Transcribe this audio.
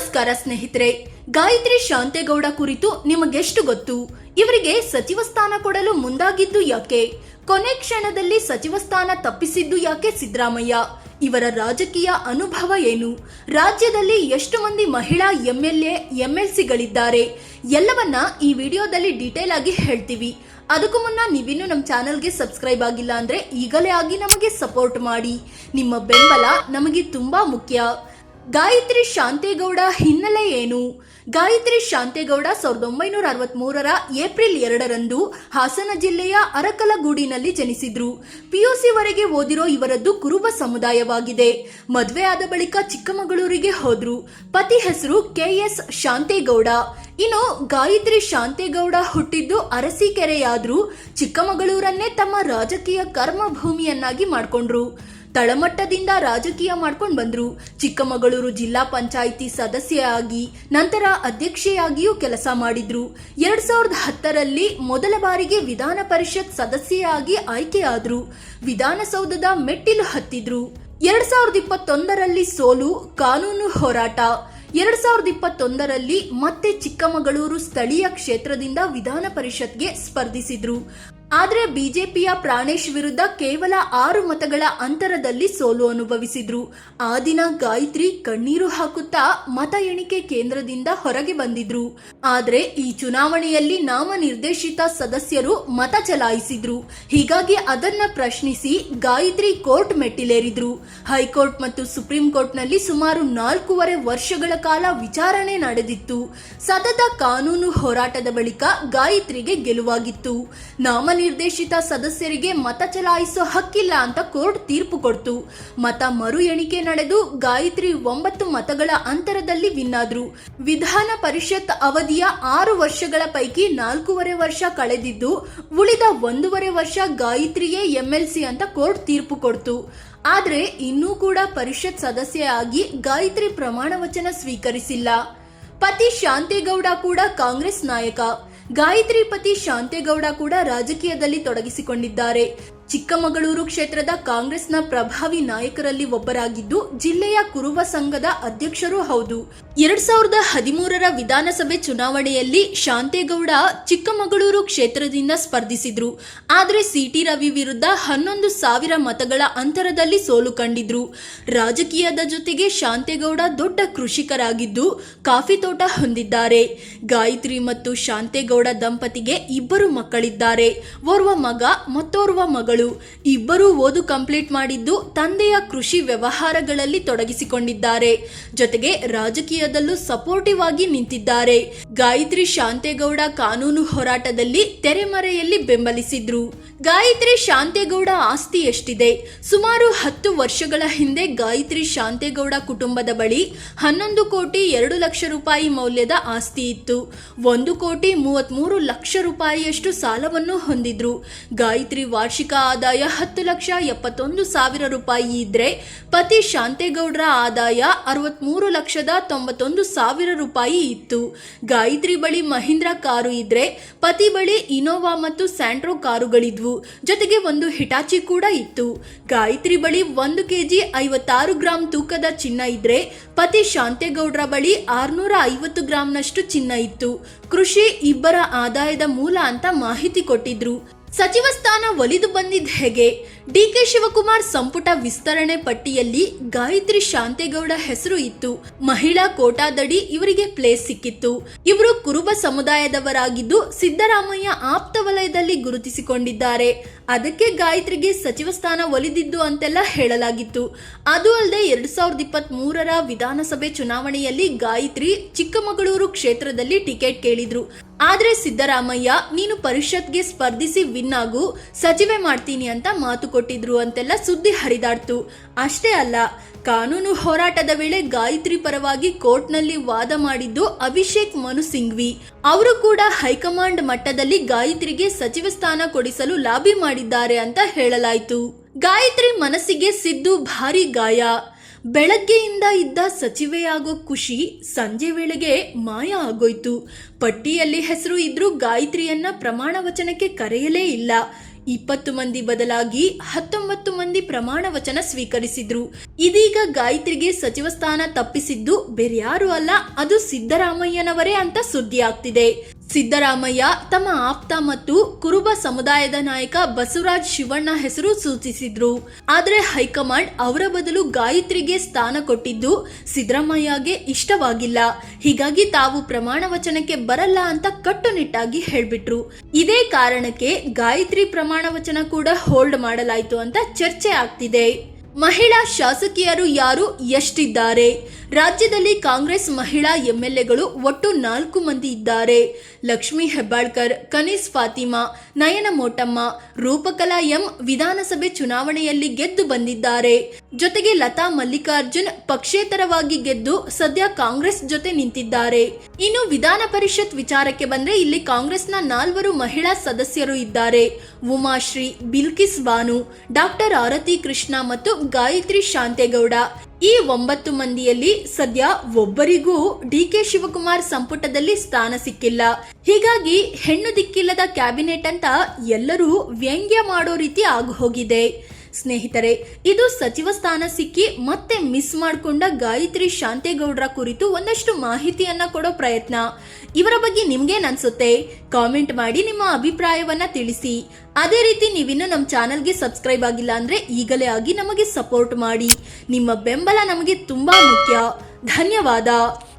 ನಮಸ್ಕಾರ ಸ್ನೇಹಿತರೆ. ಗಾಯತ್ರಿ ಶಾಂತೇಗೌಡ ಕುರಿತು ನಿಮಗೆಷ್ಟು ಗೊತ್ತು? ಇವರಿಗೆ ಸಚಿವ ಸ್ಥಾನ ಕೊಡಲು ಮುಂದಾಗಿದ್ದು ಯಾಕೆ? ಕೊನೆ ಕ್ಷಣದಲ್ಲಿ ಸಚಿವ ಸ್ಥಾನ ತಪ್ಪಿಸಿದ್ದು ಯಾಕೆ ಸಿದ್ದರಾಮಯ್ಯ? ಇವರ ರಾಜಕೀಯ ಅನುಭವ ಏನು? ರಾಜ್ಯದಲ್ಲಿ ಎಷ್ಟು ಮಂದಿ ಮಹಿಳಾ ಎಂಎಲ್ಎ ಎಂಎಲ್ಸಿಗಳಿದ್ದಾರೆ? ಎಲ್ಲವನ್ನ ಈ ವಿಡಿಯೋದಲ್ಲಿ ಡೀಟೇಲ್ ಆಗಿ ಹೇಳ್ತೀವಿ. ಅದಕ್ಕೂ ಮುನ್ನ ನೀವಿನ್ನು ನಮ್ಮ ಚಾನೆಲ್ಗೆ ಸಬ್ಸ್ಕ್ರೈಬ್ ಆಗಿಲ್ಲ ಅಂದ್ರೆ ಈಗಲೇ ಆಗಿ ನಮಗೆ ಸಪೋರ್ಟ್ ಮಾಡಿ. ನಿಮ್ಮ ಬೆಂಬಲ ನಮಗೆ ತುಂಬಾ ಮುಖ್ಯ. ಗಾಯತ್ರಿ ಶಾಂತೇಗೌಡ ಹಿನ್ನೆಲೆ ಏನು? ಗಾಯತ್ರಿ ಶಾಂತೇಗೌಡ 1963ರ ಏಪ್ರಿಲ್ 2ರಂದು ಹಾಸನ ಜಿಲ್ಲೆಯ ಅರಕಲಗೂಡಿನಲ್ಲಿ ಜನಿಸಿದ್ರು. ಪಿಯುಸಿ ವರೆಗೆ ಓದಿರೋ ಇವರದ್ದು ಕುರುಬ ಸಮುದಾಯವಾಗಿದೆ. ಮದುವೆ ಆದ ಬಳಿಕ ಚಿಕ್ಕಮಗಳೂರಿಗೆ ಹೋದ್ರು. ಪತಿ ಹೆಸರು KS ಶಾಂತೇಗೌಡ. ಇನ್ನು ಗಾಯತ್ರಿ ಶಾಂತೇಗೌಡ ಹುಟ್ಟಿದ್ದು ಅರಸೀಕೆರೆಯಾದ್ರೂ ಚಿಕ್ಕಮಗಳೂರನ್ನೇ ತಮ್ಮ ರಾಜಕೀಯ ಕರ್ಮಭೂಮಿಯನ್ನಾಗಿ ಮಾಡ್ಕೊಂಡ್ರು. ತಳಮಟ್ಟದಿಂದ ರಾಜಕೀಯ ಮಾಡ್ಕೊಂಡು ಬಂದ್ರು. ಚಿಕ್ಕಮಗಳೂರು ಜಿಲ್ಲಾ ಪಂಚಾಯಿತಿ ಸದಸ್ಯೆಯಾಗಿ ನಂತರ ಅಧ್ಯಕ್ಷೆಯಾಗಿಯೂ ಕೆಲಸ ಮಾಡಿದ್ರು. 2010ರಲ್ಲಿ ಮೊದಲ ಬಾರಿಗೆ ವಿಧಾನ ಪರಿಷತ್ ಸದಸ್ಯೆಯಾಗಿ ಆಯ್ಕೆಯಾದ್ರು. ವಿಧಾನಸೌಧದ ಮೆಟ್ಟಿಲು ಹತ್ತಿದ್ರು. 2021ರಲ್ಲಿ ಸೋಲು, ಕಾನೂನು ಹೋರಾಟ. 2021ರಲ್ಲಿ ಮತ್ತೆ ಚಿಕ್ಕಮಗಳೂರು ಸ್ಥಳೀಯ ಕ್ಷೇತ್ರದಿಂದ ವಿಧಾನ ಪರಿಷತ್ಗೆ ಸ್ಪರ್ಧಿಸಿದ್ರು. ಆದ್ರೆ ಬಿಜೆಪಿಯ ಪ್ರಾಣೇಶ್ ವಿರುದ್ಧ ಕೇವಲ 6 ಮತಗಳ ಅಂತರದಲ್ಲಿ ಸೋಲು ಅನುಭವಿಸಿದ್ರು. ಆ ದಿನ ಗಾಯತ್ರಿ ಕಣ್ಣೀರು ಹಾಕುತ್ತಾ ಮತ ಎಣಿಕೆ ಕೇಂದ್ರದಿಂದ ಹೊರಗೆ ಬಂದಿದ್ರು. ಆದ್ರೆ ಈ ಚುನಾವಣೆಯಲ್ಲಿ ನಾಮನಿರ್ದೇಶಿತ ಸದಸ್ಯರು ಮತ ಚಲಾಯಿಸಿದ್ರು. ಹೀಗಾಗಿ ಅದನ್ನ ಪ್ರಶ್ನಿಸಿ ಗಾಯತ್ರಿ ಕೋರ್ಟ್ ಮೆಟ್ಟಿಲೇರಿದ್ರು. ಹೈಕೋರ್ಟ್ ಮತ್ತು ಸುಪ್ರೀಂ ಕೋರ್ಟ್ನಲ್ಲಿ ಸುಮಾರು 4.5 ವರ್ಷಗಳ ಕಾಲ ವಿಚಾರಣೆ ನಡೆದಿತ್ತು. ಸತತ ಕಾನೂನು ಹೋರಾಟದ ಬಳಿಕ ಗಾಯತ್ರಿಗೆ ಗೆಲುವಾಗಿತ್ತು. ನಿರ್ದೇಶಿತ ಸದಸ್ಯರಿಗೆ ಮತ ಚಲಾಯಿಸೋ ಹಕ್ಕಿಲ್ಲ ಅಂತ ಕೋರ್ಟ್ ತೀರ್ಪು ಕೊಡ್ತು. ಮತ ಮರು ಎಣಿಕೆ ನಡೆದು ಗಾಯತ್ರಿ 9 ಮತಗಳ ಅಂತರದಲ್ಲಿ ವಿನ್ ಆದ್ರು. ವಿಧಾನ ಪರಿಷತ್ ಅವಧಿಯ 6 ವರ್ಷಗಳ ಪೈಕಿ 4.5 ವರ್ಷ ಕಳೆದಿದ್ದು ಉಳಿದ 1.5 ವರ್ಷ ಗಾಯತ್ರಿಯೇ ಎಂಎಲ್ಸಿ ಅಂತ ಕೋರ್ಟ್ ತೀರ್ಪು ಕೊಡ್ತು. ಆದ್ರೆ ಇನ್ನೂ ಕೂಡ ಪರಿಷತ್ ಸದಸ್ಯೆಯಾಗಿ ಗಾಯತ್ರಿ ಪ್ರಮಾಣ ವಚನ ಸ್ವೀಕರಿಸಿಲ್ಲ. ಪತಿ ಶಾಂತೇಗೌಡ ಕೂಡ ಕಾಂಗ್ರೆಸ್ ನಾಯಕ. ಗಾಯತ್ರಿ ಪತಿ ಶಾಂತೇಗೌಡ ಕೂಡ ರಾಜಕೀಯದಲ್ಲಿ ತೊಡಗಿಸಿಕೊಂಡಿದ್ದಾರೆ. ಚಿಕ್ಕಮಗಳೂರು ಕ್ಷೇತ್ರದ ಕಾಂಗ್ರೆಸ್ನ ಪ್ರಭಾವಿ ನಾಯಕರಲ್ಲಿ ಒಬ್ಬರಾಗಿದ್ದು ಜಿಲ್ಲೆಯ ಕುರುಬ ಸಂಘದ ಅಧ್ಯಕ್ಷರೂ ಹೌದು. 2013ರ ವಿಧಾನಸಭೆ ಚುನಾವಣೆಯಲ್ಲಿ ಶಾಂತೇಗೌಡ ಚಿಕ್ಕಮಗಳೂರು ಕ್ಷೇತ್ರದಿಂದ ಸ್ಪರ್ಧಿಸಿದ್ರು. ಆದ್ರೆ ಸಿಟಿ ರವಿ ವಿರುದ್ಧ 11,000 ಮತಗಳ ಅಂತರದಲ್ಲಿ ಸೋಲು ಕಂಡಿದ್ರು. ರಾಜಕೀಯದ ಜೊತೆಗೆ ಶಾಂತೇಗೌಡ ದೊಡ್ಡ ಕೃಷಿಕರಾಗಿದ್ದು ಕಾಫಿ ತೋಟ ಹೊಂದಿದ್ದಾರೆ. ಗಾಯತ್ರಿ ಮತ್ತು ಶಾಂತೇಗೌಡ ದಂಪತಿಗೆ 2 ಮಕ್ಕಳಿದ್ದಾರೆ. ಓರ್ವ ಮಗ ಮತ್ತೋರ್ವ ಮಗಳು. ಇಬ್ಬರೂ ಓದು ಕಂಪ್ಲೀಟ್ ಮಾಡಿದ್ದು ತಂದೆಯ ಕೃಷಿ ವ್ಯವಹಾರಗಳಲ್ಲಿ ತೊಡಗಿಸಿಕೊಂಡಿದ್ದಾರೆ. ಜೊತೆಗೆ ರಾಜಕೀಯದಲ್ಲೂ ಸಪೋರ್ಟಿವ್ ಆಗಿ ನಿಂತಿದ್ದಾರೆ. ಗಾಯತ್ರಿ ಶಾಂತೇಗೌಡ ಕಾನೂನು ಹೋರಾಟದಲ್ಲಿ ತೆರೆಮರೆಯಲ್ಲಿ ಬೆಂಬಲಿಸಿದ್ರು. ಗಾಯತ್ರಿ ಶಾಂತೇಗೌಡ ಆಸ್ತಿ ಎಷ್ಟಿದೆ? ಸುಮಾರು 10 ವರ್ಷಗಳ ಹಿಂದೆ ಗಾಯತ್ರಿ ಶಾಂತೇಗೌಡ ಕುಟುಂಬದ ಬಳಿ 11 ಕೋಟಿ 2 ಲಕ್ಷ ರೂಪಾಯಿ ಮೌಲ್ಯದ ಆಸ್ತಿ ಇತ್ತು. 1 ಕೋಟಿ 33 ಲಕ್ಷ ರೂಪಾಯಿಯಷ್ಟು ಸಾಲವನ್ನು ಹೊಂದಿದ್ರು. ಗಾಯತ್ರಿ ವಾರ್ಷಿಕ ಆದಾಯ 10,71,000 ರೂಪಾಯಿ ಇದ್ರೆ ಪತಿ ಶಾಂತೇಗೌಡರ ಆದಾಯ 63,91,000 ರೂಪಾಯಿ ಇತ್ತು. ಗಾಯತ್ರಿ ಬಳಿ ಮಹೀಂದ್ರ ಕಾರು ಇದ್ರೆ ಪತಿ ಬಳಿ ಇನೋವಾ ಮತ್ತು ಸ್ಯಾಂಟ್ರೋ ಕಾರುಗಳಿದ್ವು. ಜೊತೆಗೆ ಒಂದು ಹಿಟಾಚಿ ಕೂಡ ಇತ್ತು. ಗಾಯತ್ರಿ ಬಳಿ 1 ಕೆಜಿ 56 ಗ್ರಾಂ ತೂಕದ ಚಿನ್ನ ಇದ್ರೆ ಪತಿ ಶಾಂತೇಗೌಡರ ಬಳಿ 650 ಗ್ರಾಂನಷ್ಟು ಚಿನ್ನ ಇತ್ತು. ಕೃಷಿ ಇಬ್ಬರ ಆದಾಯದ ಮೂಲ ಅಂತ ಮಾಹಿತಿ ಕೊಟ್ಟಿದ್ರು. ಸಚಿವ ಸ್ಥಾನ ಒಲಿದು ಬಂದಿದ್ದ ಹೇಗೆ? DK ಶಿವಕುಮಾರ್ ಸಂಪುಟ ವಿಸ್ತರಣೆ ಪಟ್ಟಿಯಲ್ಲಿ ಗಾಯತ್ರಿ ಶಾಂತೇಗೌಡ ಹೆಸರು ಇತ್ತು. ಮಹಿಳಾ ಕೋಟಾದಡಿ ಇವರಿಗೆ ಪ್ಲೇಸ್ ಸಿಕ್ಕಿತ್ತು. ಇವರು ಕುರುಬ ಸಮುದಾಯದವರಾಗಿದ್ದು ಸಿದ್ದರಾಮಯ್ಯ ಆಪ್ತ ವಲಯದಲ್ಲಿ ಗುರುತಿಸಿಕೊಂಡಿದ್ದಾರೆ. ಅದಕ್ಕೆ ಗಾಯತ್ರಿಗೆ ಸಚಿವ ಸ್ಥಾನ ಒಲಿದಿದ್ದು ಅಂತೆಲ್ಲ ಹೇಳಲಾಗಿತ್ತು. ಅದು ಅಲ್ಲದೆ 2023ರ ವಿಧಾನಸಭೆ ಚುನಾವಣೆಯಲ್ಲಿ ಗಾಯತ್ರಿ ಚಿಕ್ಕಮಗಳೂರು ಕ್ಷೇತ್ರದಲ್ಲಿ ಟಿಕೆಟ್ ಕೇಳಿದ್ರು. ಆದ್ರೆ ಸಿದ್ದರಾಮಯ್ಯ ನೀನು ಪರಿಷತ್ಗೆ ಸ್ಪರ್ಧಿಸಿ ವಿನ್ ಆಗು, ಸಚಿವೆ ಮಾಡ್ತೀನಿ ಅಂತ ಮಾತು ಕೊಟ್ಟಿದ್ರು ಅಂತೆಲ್ಲ ಸುದ್ದಿ ಹರಿದಾಡ್ತು. ಅಷ್ಟೇ ಅಲ್ಲ, ಕಾನೂನು ಹೋರಾಟದ ವೇಳೆ ಗಾಯತ್ರಿ ಪರವಾಗಿ ಕೋರ್ಟ್ನಲ್ಲಿ ವಾದ ಮಾಡಿದ್ದು ಅಭಿಷೇಕ್ ಮನು ಸಿಂಘ್ವಿ. ಅವರು ಕೂಡ ಹೈಕಮಾಂಡ್ ಮಟ್ಟದಲ್ಲಿ ಗಾಯತ್ರಿಗೆ ಸಚಿವ ಸ್ಥಾನ ಕೊಡಿಸಲು ಲಾಬಿ ಮಾಡಿದ್ದಾರೆ ಅಂತ ಹೇಳಲಾಯಿತು. ಗಾಯತ್ರಿ ಮನಸ್ಸಿಗೆ ಸಿದ್ದು ಭಾರಿ ಗಾಯ. ಬೆಳಗ್ಗೆಯಿಂದ ಇದ್ದ ಸಚಿವೆಯಾಗೋ ಖುಷಿ ಸಂಜೆ ವೇಳೆಗೆ ಮಾಯ ಆಗೋಯ್ತು. ಪಟ್ಟಿಯಲ್ಲಿ ಹೆಸರು ಇದ್ರೂ ಗಾಯತ್ರಿಯನ್ನ ಪ್ರಮಾಣ ವಚನಕ್ಕೆ ಕರೆಯಲೇ ಇಲ್ಲ. 20 ಮಂದಿ ಬದಲಾಗಿ 19 ಮಂದಿ ಪ್ರಮಾಣ ವಚನ ಸ್ವೀಕರಿಸಿದ್ರು. ಇದೀಗ ಗಾಯತ್ರಿಗೆ ಸಚಿವ ಸ್ಥಾನ ತಪ್ಪಿಸಿದ್ದು ಬೇರ್ಯಾರು ಅಲ್ಲ, ಅದು ಸಿದ್ದರಾಮಯ್ಯನವರೇ ಅಂತ ಸುದ್ದಿ ಆಗ್ತಿದೆ. ಸಿದ್ದರಾಮಯ್ಯ ತಮ್ಮ ಆಪ್ತ ಮತ್ತು ಕುರುಬ ಸಮುದಾಯದ ನಾಯಕ ಬಸವರಾಜ್ ಶಿವಣ್ಣ ಹೆಸರು ಸೂಚಿಸಿದ್ರು. ಆದರೆ ಹೈಕಮಾಂಡ್ ಅವರ ಬದಲು ಗಾಯತ್ರಿಗೆ ಸ್ಥಾನ ಕೊಟ್ಟಿದ್ದು ಸಿದ್ದರಾಮಯ್ಯಗೆ ಇಷ್ಟವಾಗಿಲ್ಲ. ಹೀಗಾಗಿ ತಾವು ಪ್ರಮಾಣ ವಚನಕ್ಕೆ ಬರಲ್ಲ ಅಂತ ಕಟ್ಟುನಿಟ್ಟಾಗಿ ಹೇಳ್ಬಿಟ್ರು. ಇದೇ ಕಾರಣಕ್ಕೆ ಗಾಯತ್ರಿ ಪ್ರಮಾಣ ವಚನ ಕೂಡ ಹೋಲ್ಡ್ ಮಾಡಲಾಯಿತು ಅಂತ ಚರ್ಚೆ ಆಗ್ತಿದೆ. ಮಹಿಳಾ ಶಾಸಕಿಯರು ಯಾರು, ಎಷ್ಟಿದ್ದಾರೆ? ರಾಜ್ಯದಲ್ಲಿ ಕಾಂಗ್ರೆಸ್ ಮಹಿಳಾ ಎಂಎಲ್ಎಗಳು ಒಟ್ಟು 4 ಮಂದಿ ಇದ್ದಾರೆ. ಲಕ್ಷ್ಮೀ ಹೆಬ್ಬಾಳ್ಕರ್, ಕನೀಸ್ ಫಾತಿಮಾ, ನಯನ ಮೋಟಮ್ಮ, ರೂಪಕಲಾ ಎಂ ವಿಧಾನಸಭೆ ಚುನಾವಣೆಯಲ್ಲಿ ಗೆದ್ದು ಬಂದಿದ್ದಾರೆ. ಜೊತೆಗೆ ಲತಾ ಮಲ್ಲಿಕಾರ್ಜುನ್ ಪಕ್ಷೇತರವಾಗಿ ಗೆದ್ದು ಸದ್ಯ ಕಾಂಗ್ರೆಸ್ ಜೊತೆ ನಿಂತಿದ್ದಾರೆ. ಇನ್ನು ವಿಧಾನ ಪರಿಷತ್ ವಿಚಾರಕ್ಕೆ ಬಂದ್ರೆ ಇಲ್ಲಿ ಕಾಂಗ್ರೆಸ್ನ 4 ಮಹಿಳಾ ಸದಸ್ಯರು ಇದ್ದಾರೆ. ಉಮಾಶ್ರೀ, ಬಿಲ್ಕಿಸ್ ಬಾನು, ಡಾಕ್ಟರ್ ಆರತಿ ಕೃಷ್ಣ ಮತ್ತು ಗಾಯತ್ರಿ ಶಾಂತೇಗೌಡ. ಈ 9 ಮಂದಿಯಲ್ಲಿ ಸದ್ಯ ಒಬ್ಬರಿಗೂ ಡಿಕೆ ಶಿವಕುಮಾರ್ ಸಂಪುಟದಲ್ಲಿ ಸ್ಥಾನ ಸಿಕ್ಕಿಲ್ಲ. ಹೀಗಾಗಿ ಹೆಣ್ಣು ದಿಕ್ಕಿಲ್ಲದ ಕ್ಯಾಬಿನೆಟ್ ಅಂತ ಎಲ್ಲರೂ ವ್ಯಂಗ್ಯ ಮಾಡೋ ರೀತಿ ಆಗೋಗಿದೆ. ಸ್ನೇಹಿತರೆ, ಇದು ಸಚಿವ ಸ್ಥಾನ ಸಿಕ್ಕಿ ಮತ್ತೆ ಮಿಸ್ ಮಾಡಿಕೊಂಡ ಗಾಯತ್ರಿ ಶಾಂತೇಗೌಡರ ಕುರಿತು ಒಂದಷ್ಟು ಮಾಹಿತಿಯನ್ನ ಕೊಡೋ ಪ್ರಯತ್ನ. ಇವರ ಬಗ್ಗೆ ನಿಮ್ಗೇನ್ ಅನ್ಸುತ್ತೆ? ಕಾಮೆಂಟ್ ಮಾಡಿ ನಿಮ್ಮ ಅಭಿಪ್ರಾಯವನ್ನ ತಿಳಿಸಿ. ಅದೇ ರೀತಿ ನೀವಿನ್ನು ನಮ್ಮ ಚಾನಲ್ಗೆ ಸಬ್ಸ್ಕ್ರೈಬ್ ಆಗಿಲ್ಲ ಅಂದ್ರೆ ಈಗಲೇ ಆಗಿ ನಮಗೆ ಸಪೋರ್ಟ್ ಮಾಡಿ. ನಿಮ್ಮ ಬೆಂಬಲ ನಮಗೆ ತುಂಬಾ ಮುಖ್ಯ. ಧನ್ಯವಾದ.